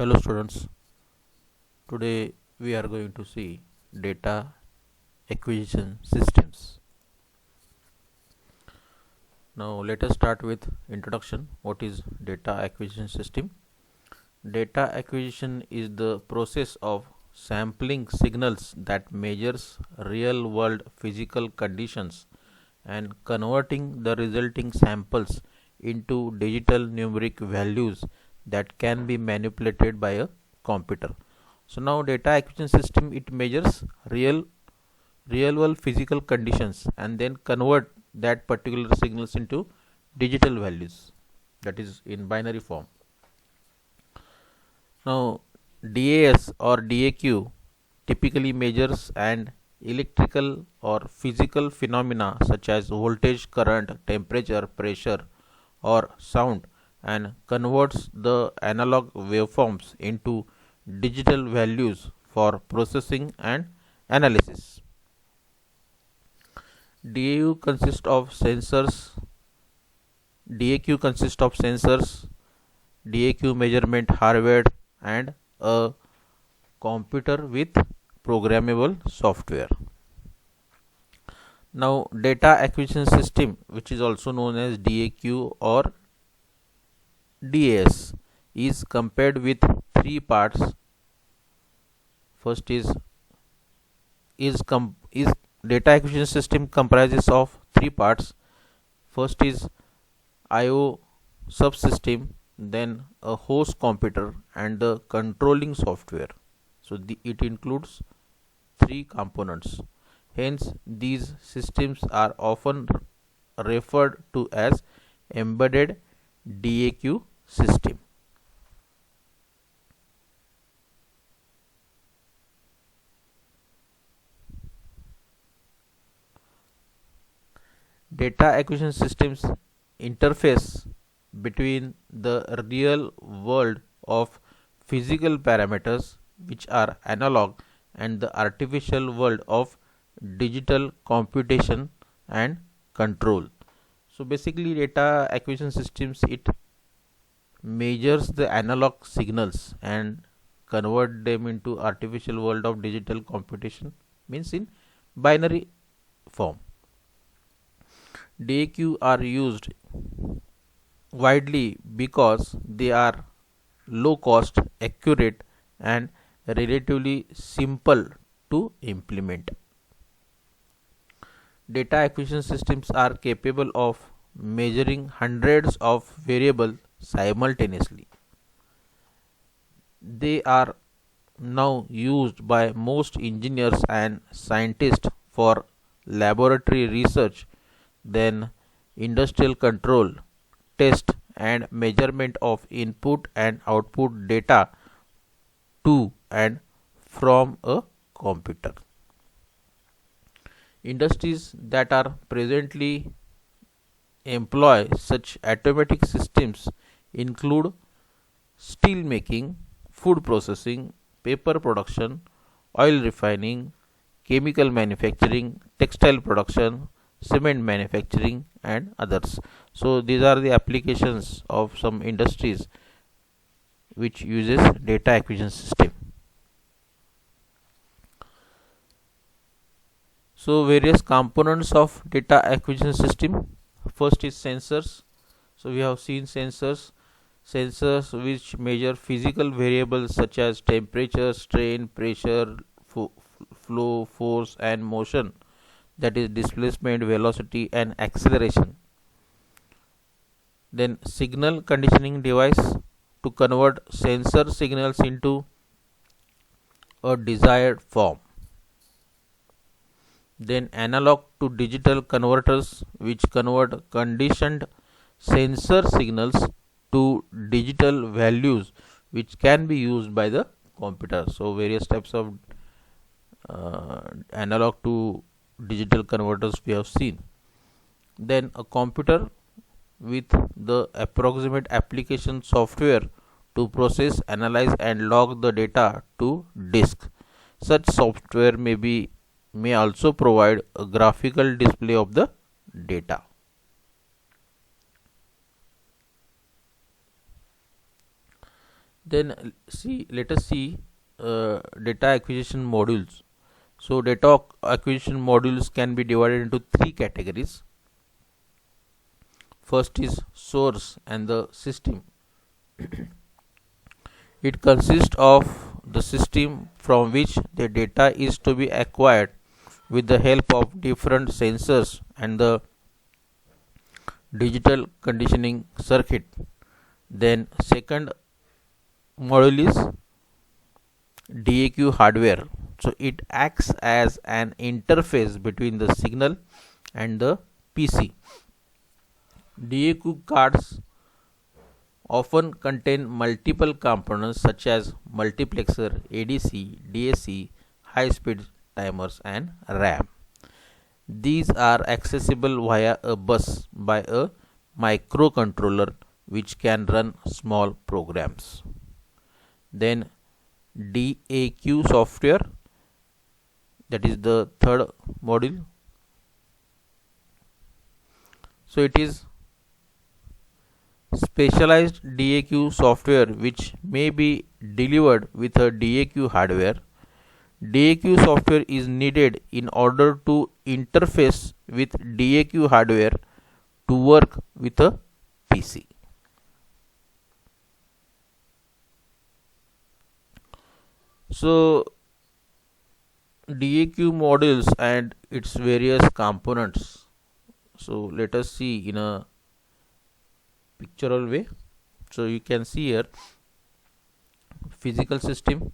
Hello students, today we are going to see data acquisition systems. Now let us start with introduction. What is data acquisition system? Data acquisition is the process of sampling signals that measures real world physical conditions and converting the resulting samples into digital numeric values that can be manipulated by a computer. So now data acquisition system, it measures real world physical conditions and then convert that particular signals into digital values, that is in binary form. Now DAS or DAQ typically measures an electrical or physical phenomena such as voltage, current, temperature, pressure or sound and converts the analog waveforms into digital values for processing and analysis. DAQ consists of sensors, DAQ measurement hardware and a computer with programmable software. Now data acquisition system, which is also known as DAQ or DAS, is compared with three parts. First is data acquisition system comprises of three parts. First is IO subsystem, then a host computer and the controlling software. So it includes three components. Hence these systems are often referred to as embedded DAQ system. Data acquisition systems interface between the real world of physical parameters, which are analog, and the artificial world of digital computation and control. So basically data acquisition systems, it measures the analog signals and convert them into artificial world of digital computation, means in binary form. DAQ are used widely because they are low cost, accurate and relatively simple to implement. Data acquisition systems are capable of measuring hundreds of variables simultaneously. They are now used by most engineers and scientists for laboratory research, then industrial control, test and measurement of input and output data to and from a computer. Industries that are presently employ such automatic systems include steel making, food processing, paper production, oil refining, chemical manufacturing, textile production, cement manufacturing and others. So these are the applications of some industries which uses data acquisition system. So various components of data acquisition system. First is sensors. So we have seen sensors which measure physical variables such as temperature, strain, pressure, flow, force and motion, that is displacement, velocity and acceleration. Then signal conditioning device to convert sensor signals into a desired form. Then analog to digital converters, which convert conditioned sensor signals to digital values which can be used by the computer. So various types of analog to digital converters we have seen. Then a computer with the approximate application software to process, analyze and log the data to disk. Such software may also provide a graphical display of the data. Then let us see data acquisition modules. So data acquisition modules can be divided into three categories. First is source and the system. It consists of the system from which the data is to be acquired with the help of different sensors and the digital conditioning circuit. Then second module is DAQ hardware. So it acts as an interface between the signal and the PC. DAQ cards often contain multiple components such as multiplexer, ADC, DAC, high speed timers and RAM. These are accessible via a bus by a microcontroller which can run small programs. Then DAQ software, that is the third module. So it is specialized DAQ software which may be delivered with a DAQ hardware. DAQ software is needed in order to interface with DAQ hardware to work with a PC. So DAQ modules and its various components. So let us see in a pictorial way. So you can see here physical system.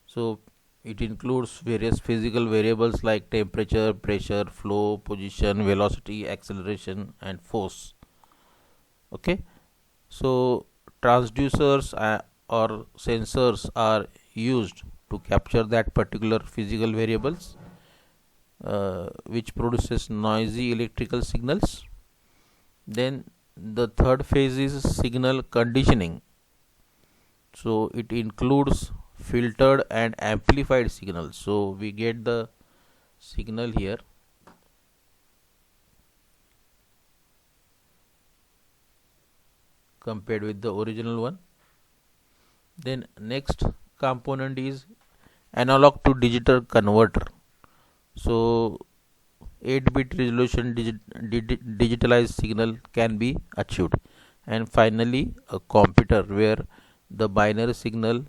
So it includes various physical variables like temperature, pressure, flow, position, velocity, acceleration and force. Okay, so transducers or sensors are used to capture that particular physical variables which produces noisy electrical signals. Then the third phase is signal conditioning. So it includes filtered and amplified signals. So we get the signal here compared with the original one. Then next component is analog to digital converter. So 8-bit resolution digitalized signal can be achieved. And finally a computer where the binary signal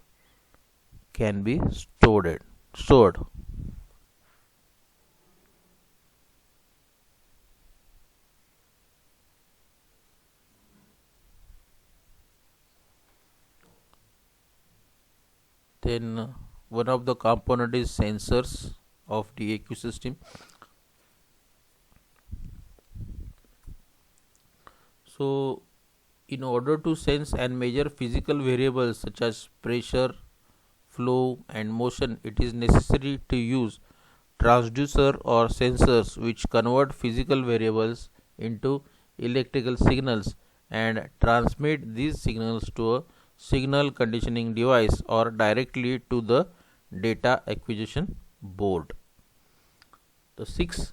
can be stored. Then one of the component is sensors of DAQ system. So in order to sense and measure physical variables such as pressure, flow and motion, it is necessary to use transducer or sensors which convert physical variables into electrical signals and transmit these signals to a signal conditioning device or directly to the data acquisition board. The 6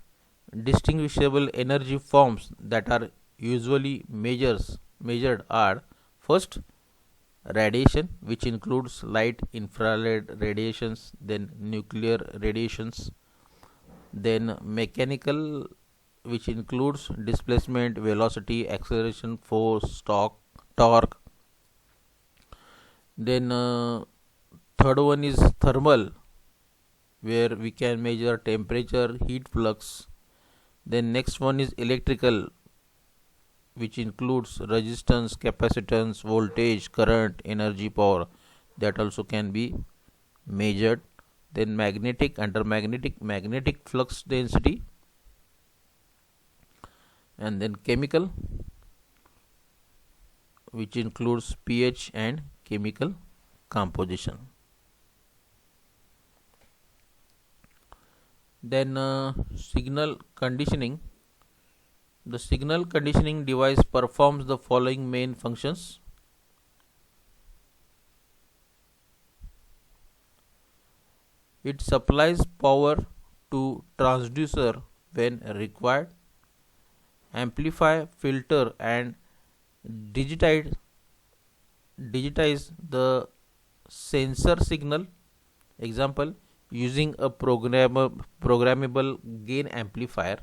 distinguishable energy forms that are usually measured are: first, radiation, which includes light, infrared radiations, then nuclear radiations, then mechanical, which includes displacement, velocity, acceleration, force, torque. Then third one is thermal, where we can measure temperature, heat flux. Then next one is electrical, which includes resistance, capacitance, voltage, current, energy, power, that also can be measured. Then magnetic, under magnetic flux density, and then chemical, which includes pH and chemical composition. Then signal conditioning. The signal conditioning device performs the following main functions. It supplies power to transducer when required, amplify, filter and digitize digitize the sensor signal, example using a programmable gain amplifier.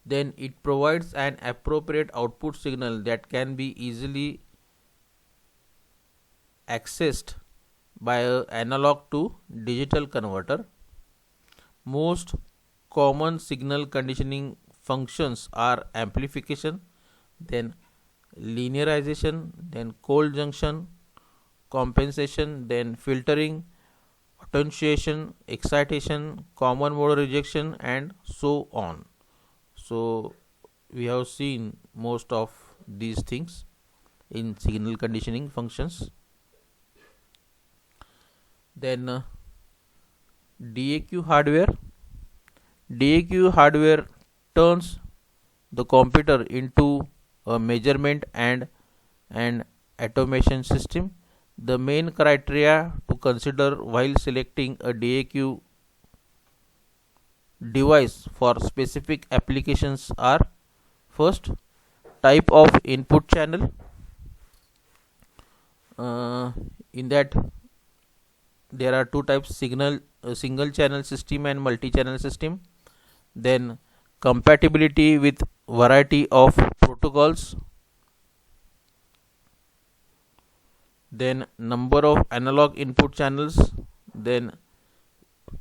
Then it provides an appropriate output signal that can be easily accessed by an analog to digital converter. Most common signal conditioning functions are amplification, then linearization, then cold junction, compensation, then filtering, attenuation, excitation, common mode rejection, and so on. So we have seen most of these things in signal conditioning functions. Then DAQ hardware. DAQ hardware turns the computer into a measurement and an automation system. The main criteria to consider while selecting a DAQ device for specific applications are: first, type of input channel. In that there are two types: single channel system and multi channel system. Then compatibility with variety of protocols. Then number of analog input channels. Then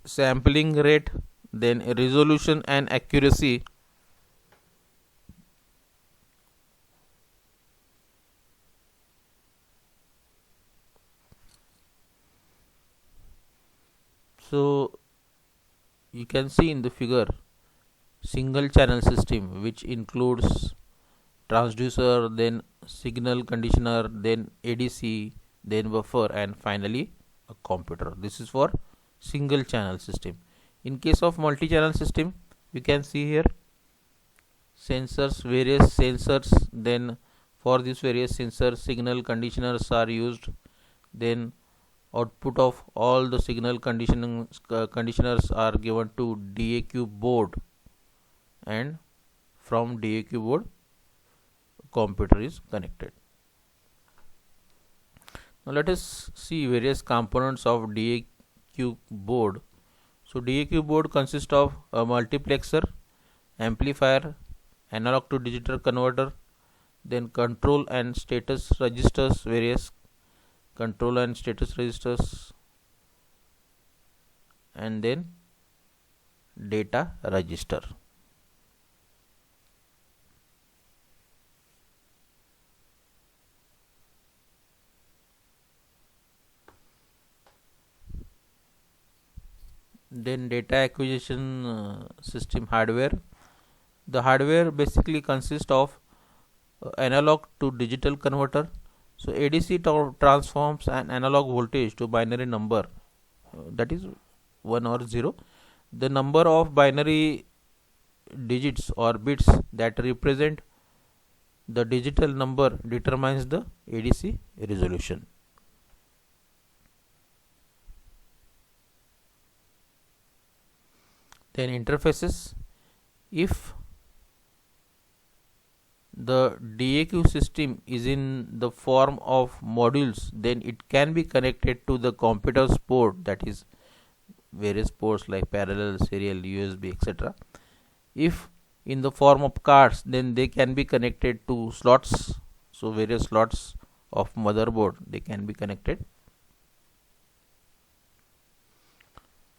sampling rate. Then resolution and accuracy. So you can see in the figure single channel system, which includes transducer, then signal conditioner, then ADC, then buffer, and finally a computer. This is for single channel system. In case of multi channel system, you can see here sensors, various sensors. Then for these various sensors, signal conditioners are used. Then output of all the signal conditioners are given to DAQ board, and from DAQ board computer is connected. Now let us see various components of DAQ board. So DAQ board consists of a multiplexer, amplifier, analog to digital converter, then control and status registers, various control and status registers, and then data register. Then data acquisition system hardware. The hardware basically consists of analog to digital converter. So ADC transforms an analog voltage to binary number, that is 1 or 0. The number of binary digits or bits that represent the digital number determines the ADC resolution. Then interfaces. If the DAQ system is in the form of modules, then it can be connected to the computer's port, that is various ports like parallel, serial, USB, etc. If in the form of cards, then they can be connected to slots. So various slots of motherboard, they can be connected.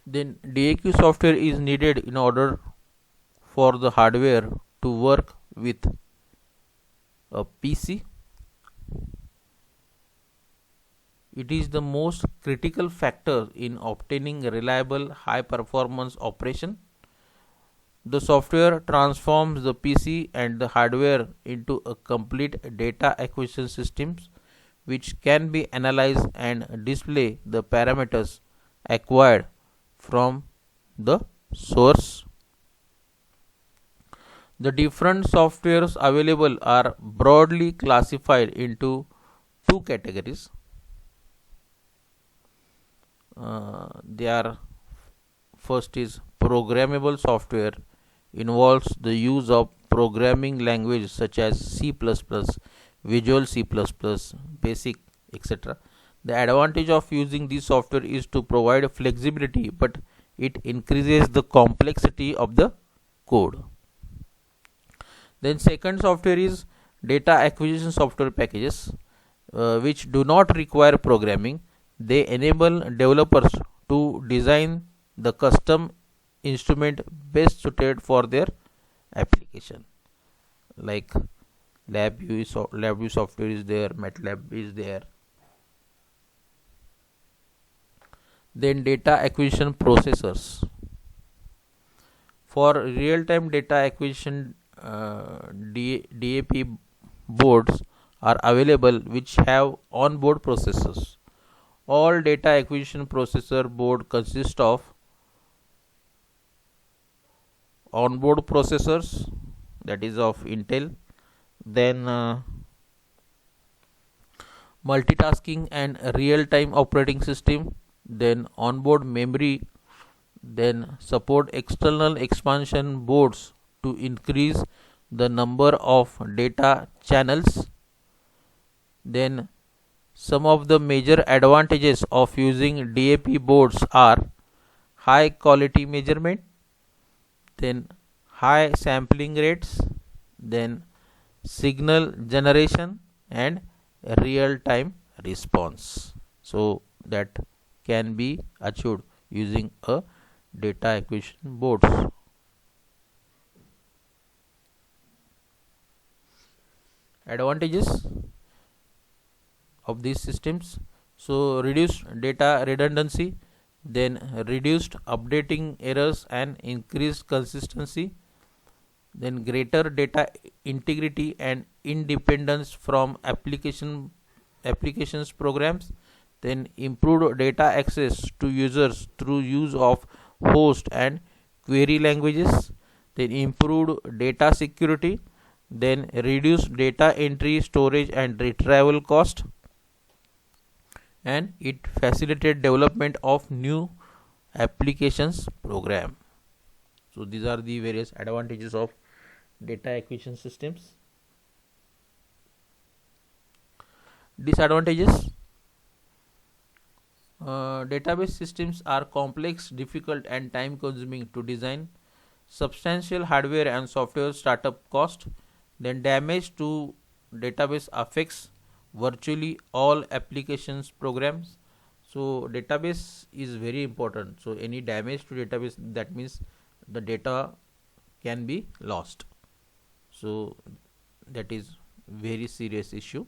Then DAQ software is needed in order for the hardware to work with a PC. It is the most critical factor in obtaining reliable high performance operation. The software transforms the PC and the hardware into a complete data acquisition systems, which can be analyzed and display the parameters acquired from the source. The different softwares available are broadly classified into two categories. They are: first is programmable software, involves the use of programming language such as C++, Visual C++, Basic, etc. The advantage of using this software is to provide flexibility, but it increases the complexity of the code. Then second software is data acquisition software packages, which do not require programming. They enable developers to design the custom instrument best suited for their application. Like LabVIEW software is there, MATLAB is there. Then data acquisition processors. For real-time data acquisition, DAP boards are available which have on-board processors. All data acquisition processor board consist of on-board processors, that is of Intel, then multitasking and real-time operating system, then onboard memory, then support external expansion boards to increase the number of data channels. Then some of the major advantages of using DAP boards are high quality measurement, then high sampling rates, then signal generation and real time response. So that can be achieved using a data acquisition boards. Advantages of these systems: so reduced data redundancy, then reduced updating errors and increased consistency, then greater data integrity and independence from applications programs, then improved data access to users through use of host and query languages, then improved data security, then reduced data entry, storage and retrieval cost, and it facilitated development of new applications program. So these are the various advantages of data acquisition systems. Disadvantages: database systems are complex, difficult and time consuming to design. Substantial hardware and software startup cost. Then damage to database affects virtually all applications programs. So database is very important. So any damage to database, that means the data can be lost. So that is very serious issue.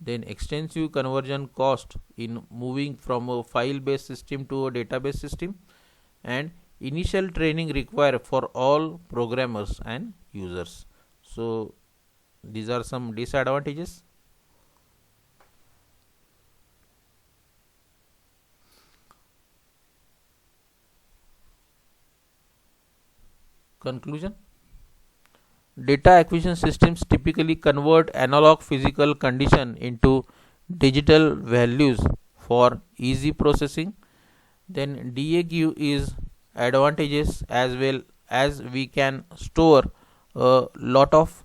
Then extensive conversion cost in moving from a file based system to a database system, and initial training required for all programmers and users. So these are some disadvantages. Conclusion: data acquisition systems typically convert analog physical condition into digital values for easy processing. Then DAQ is advantageous as well, as we can store a lot of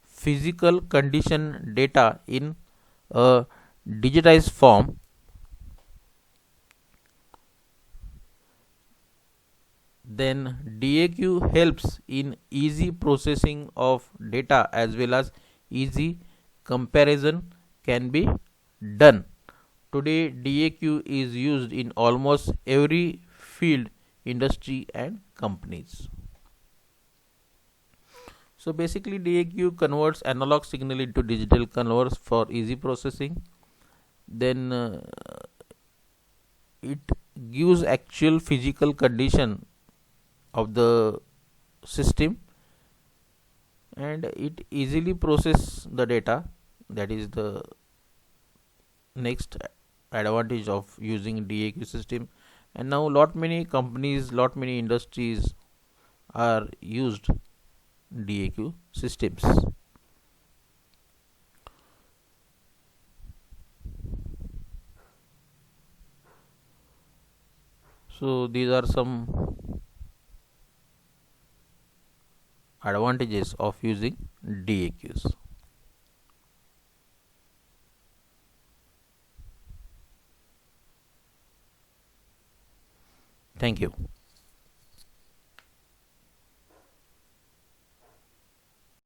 physical condition data in a digitized form. Then DAQ helps in easy processing of data as well as easy comparison can be done. Today DAQ is used in almost every field, industry and companies. So basically DAQ converts analog signal into digital converts for easy processing. Then it gives actual physical condition of the system, and it easily process the data. That is the next advantage of using DAQ system. And now lot many companies, lot many industries are used DAQ systems. So these are some advantages of using DAQs. Thank you.